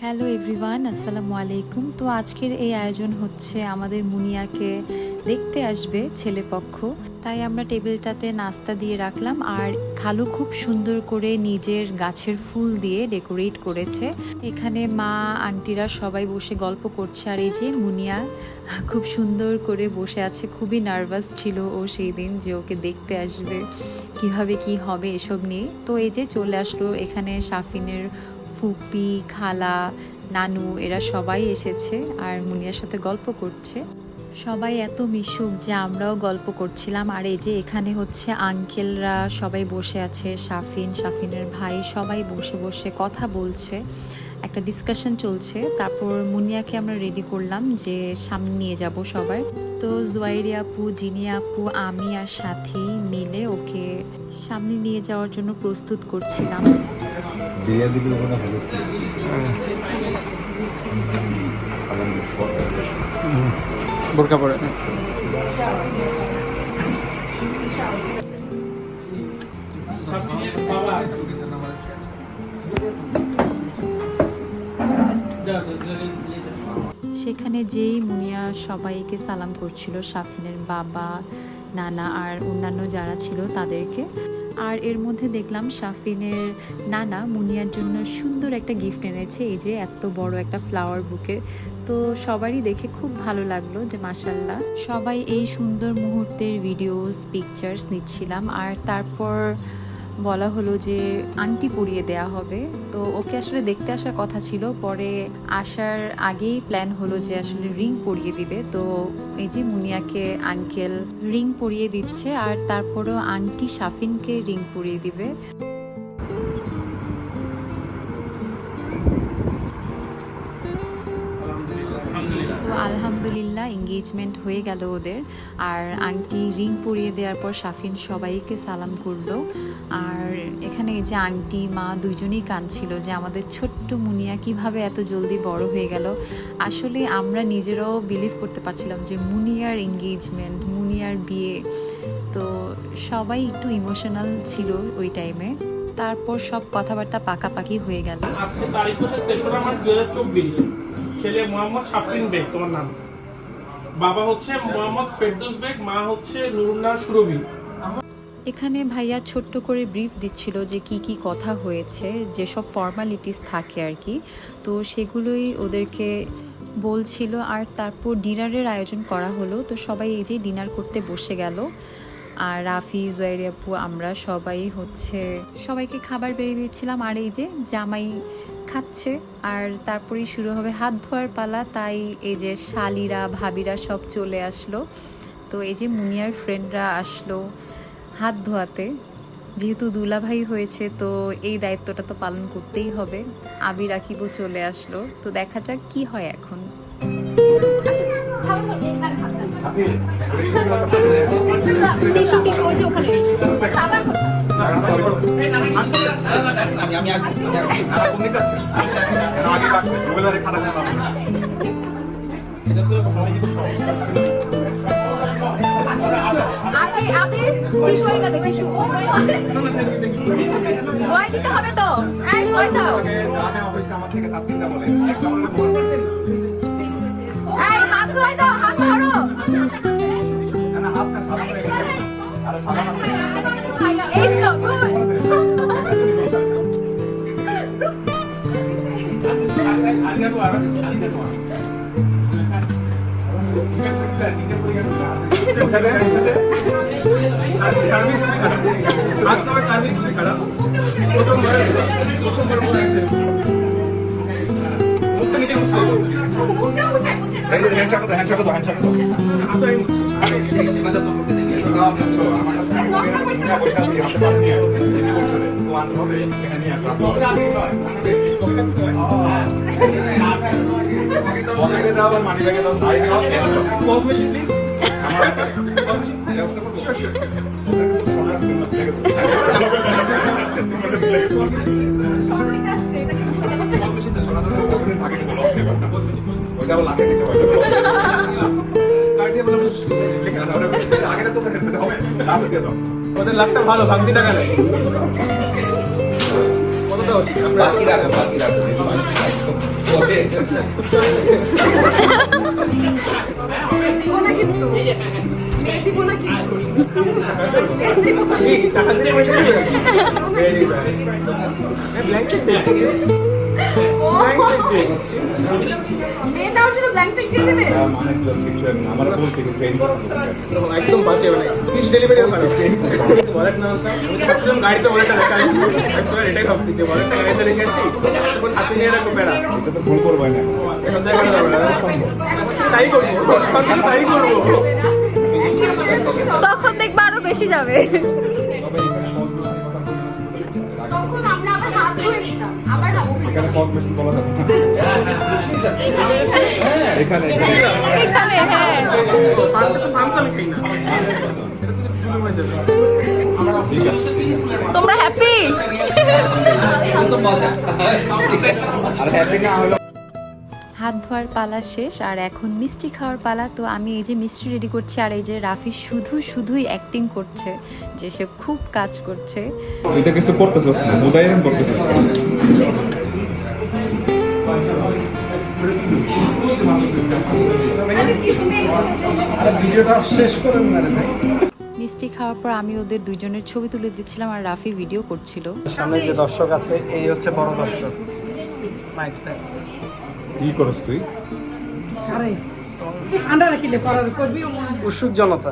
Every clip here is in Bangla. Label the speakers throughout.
Speaker 1: হ্যালো এভরিওয়ান, আসসালামু আলাইকুম। তো আজকের এই আয়োজন হচ্ছে আমাদের মুনিয়াকে দেখতে আসবে ছেলেপক্ষ, তাই আমরা টেবিলটাতে নাস্তা দিয়ে রাখলাম। আর খালু খুব সুন্দর করে নিজের গাছের ফুল দিয়ে ডেকোরেট করেছে। এখানে মা আন্টিরা সবাই বসে গল্প করছে, আর এই যে মুনিয়া খুব সুন্দর করে বসে আছে। খুবই নার্ভাস ছিল ও সেই দিন যে ওকে দেখতে আসবে, কিভাবে কি হবে এসব নিয়ে। তো এই যে চলে আসলো এখানে শাফিনের ফুপি, খালা, নানু, এরা সবাই এসেছে আর মুনিয়ার সাথে গল্প করছে। সবাই এত মিশুক যে আমরাও গল্প করছিলাম। আর এই যে এখানে হচ্ছে আঙ্কেলরা সবাই বসে আছে, শাফিনের ভাই সবাই বসে বসে কথা বলছে, একটা ডিসকাশন চলছে। তারপর মুনিয়াকে আমরা রেডি করলাম যে সামনে নিয়ে যাব সবার। তো জুয়াইরি আপু, জিনিয়া আপু, আমি আর সাথী মিলে ওকে সামনে নিয়ে যাওয়ার জন্য প্রস্তুত করছিলাম।
Speaker 2: বোরকা পরে
Speaker 1: সেখানে যেই মুনিয়া সবাইকে সালাম করছিল, শাফিনের বাবা, নানা আর অন্যান্য যারা ছিল তাদেরকে। আর এর মধ্যে দেখলাম শাফিনের নানা মুনিয়ার জন্য সুন্দর একটা গিফট এনেছে, এই যে এত বড় একটা ফ্লাওয়ার বুকে। তো সবারই দেখে খুব ভালো লাগলো যে মাশাল্লাহ সবাই এই সুন্দর মুহূর্তের ভিডিওস, পিকচার্স নিচ্ছিলাম। আর তারপর বলা হলো যে আংটি পরিয়ে দেয়া হবে। তো ওকে আসলে দেখতে আসার কথা ছিল, পরে আসার আগেই প্ল্যান হলো যে আসলে রিং পরিয়ে দিবে। তো এই যে মুনিয়াকে আঙ্কেল রিং পরিয়ে দিচ্ছে, আর তারপরেও আংটি শাফিনকে রিং পরিয়ে দিবে। তো আলহামদুলিল্লাহ এঙ্গেজমেন্ট হয়ে গেল ওদের। আর আংটি রিং পরিয়ে দেওয়ার পর শাফিন সবাইকে সালাম করলো। আর এখানে এই যে আংটি মা দুইজনেই কাঁদছিল যে আমাদের ছোট্ট মুনিয়া কিভাবে এত জলদি বড় হয়ে গেল। আসলে আমরা নিজেরাও বিলিভ করতে পারছিলাম যে মুনিয়ার এঙ্গেজমেন্ট, মুনিয়ার বিয়ে। তো সবাই একটু ইমোশনাল ছিল ওই টাইমে। তারপর সব কথাবার্তা পাকাপাকি হয়ে গেল।
Speaker 3: আজকে তারিখ হচ্ছে 3রা মার্চ 2024। ছেলে মোহাম্মদ শাফিন বেগ, তোমার নাম। বাবা হচ্ছে মোহাম্মদ ফেরদৌস বেগ, মা হচ্ছে নুরুন্নাহার সুরভি।
Speaker 1: এখানে ভাইয়া ছোট্ট করে ব্রিফ দিচ্ছিল যে কি কি কথা হয়েছে, যেসব ফর্মালিটিস থাকে আর কি, তো সেগুলোই ওদেরকে বলছিল। আর তারপর ডিনারের আয়োজন করা হলো। তো সবাই এই যে ডিনার করতে বসে গেল। আর রাফি, জুয়াইরি আপু, আমরা সবাই হচ্ছে সবাইকে খাবার বেরিয়ে দিচ্ছিলাম। আর এই যে জামাই খাচ্ছে। আর তারপরেই শুরু হবে হাত ধোয়ার পালা। তাই এই যে শালিরা, ভাবিরা সব চলে আসলো। তো এই যে মুনিয়ার ফ্রেন্ডরা আসলো হাত ধোয়াতে। যেহেতু দুলাভাই হয়েছে তো এই দায়িত্বটা তো পালন করতেই হবে। আবির আকিবও চলে আসলো। তো দেখা যাক কি হয় এখন।
Speaker 4: দিতে হবে তো, দাও। হাত ধোয়াই দাও, হাত ধরো। এই তো গুড।
Speaker 3: ওদের লাখটা ভালো, ভাঙতি টাকা নেই। কতটা হচ্ছে? বাকি রাখো, বাকি রাখো।
Speaker 4: মেয়েটাও ছিল ব্ল্যাঙ্ক চেক দিয়ে দেবে
Speaker 2: একদম বাজে মানে ফিশ ডেলিভারি ওখানে ওয়ালেট না হতো আমি ভাবছিলাম গাড়িতে ওয়ালেটটা রাখা আছে আমি এটাই ভাবছি যে ওয়ালেটটা গাড়িতে রেখে আসি তখন হাতে নিয়ে রাখবো বেড়া এটা তো ভুল করবো না এখন দেখা যাবে না তাই করবো তাই করবো
Speaker 4: তখন দেখবা আরো বেশি যাবে তখন আমরা আবার হাত ধুয়ে নিতাম আবার
Speaker 5: এখানে কত বেশি বলা যাবে না। এখানে
Speaker 4: এখানে হ্যাঁ
Speaker 2: পান্তা আমি খাই না
Speaker 5: ঠিক আছে
Speaker 4: তোমরা হ্যাপি
Speaker 5: আর হ্যাপি না হলো
Speaker 1: হাত ধোয়ার পালা শেষ আর এখন মিষ্টি খাওয়ার পালা। তো আমি এই যে মিষ্টি রেডি করছি আর এই যে রাফি শুধুই অ্যাক্টিং করছে যে সে খুব কাজ করছে।
Speaker 5: তুই তো কিছু করতেছিস না মুদাইরাম করতেছিস
Speaker 2: ভিডিওটা শেষ করেন না রে ভাই
Speaker 1: মিষ্টি খাওয়ার পর আমি ওদের দুজনের ছবি তুলে দিচ্ছিলাম আর রাফি ভিডিও করছিল।
Speaker 2: সামনে যে দর্শক আছে এই হচ্ছে বড় দর্শক মাইকটা
Speaker 5: কি করছ তুই
Speaker 2: উৎসুক জনতা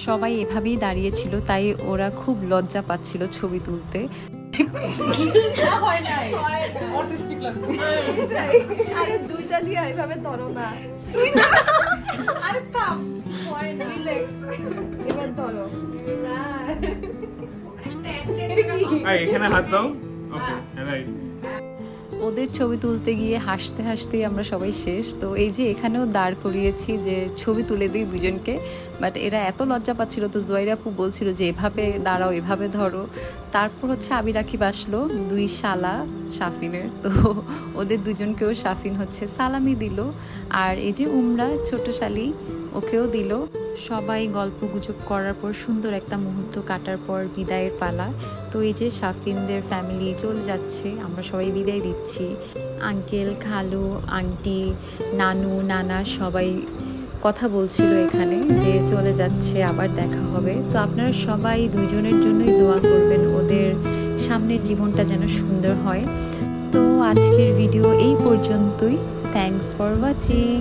Speaker 1: সবাই এভাবেই দাঁড়িয়েছিল তাই ওরা খুব লজ্জা পাচ্ছিল ছবি তুলতে।
Speaker 4: আরে দুইটা দিয়ে এইভাবে ধরো না আরে থাম হয় না রিল্যাক্স এবার ধরো
Speaker 2: এখানে হাত দাও ওকে রাইট
Speaker 1: ওদের ছবি তুলতে গিয়ে হাসতে হাসতেই আমরা সবাই শেষ। তো এই যে এখানেও দাঁড় করিয়েছি যে ছবি তুলে দিই দুজনকে, বাট এরা এত লজ্জা পাচ্ছিল তো জয়রা আপু বলছিল যে এভাবে দাঁড়াও এভাবে ধরো। তারপর হচ্ছে আবি রাকিব আসলো, দুই শালা শাফিনের, তো ওদের দুজনকেও শাফিন হচ্ছে সালামি দিল। আর এই যে উমরা ছোট শালি ওকেও দিল। সবাই গল্প গুজব করার পর সুন্দর একটা মুহূর্ত কাটার পর বিদায়ের পালা। তো এই যে শাফিনদের ফ্যামিলি চলে যাচ্ছে, আমরা সবাই বিদায় দিচ্ছি। আঙ্কেল, খালু, আন্টি, নানু, নানা সবাই কথা বলছিল এখানে যে চলে যাচ্ছে, আবার দেখা হবে। তো আপনারা সবাই দুইজনের জন্যই দোয়া করবেন, ওদের সামনের জীবনটা যেন সুন্দর হয়। তো আজকের ভিডিও এই পর্যন্তই। Thanks for watching.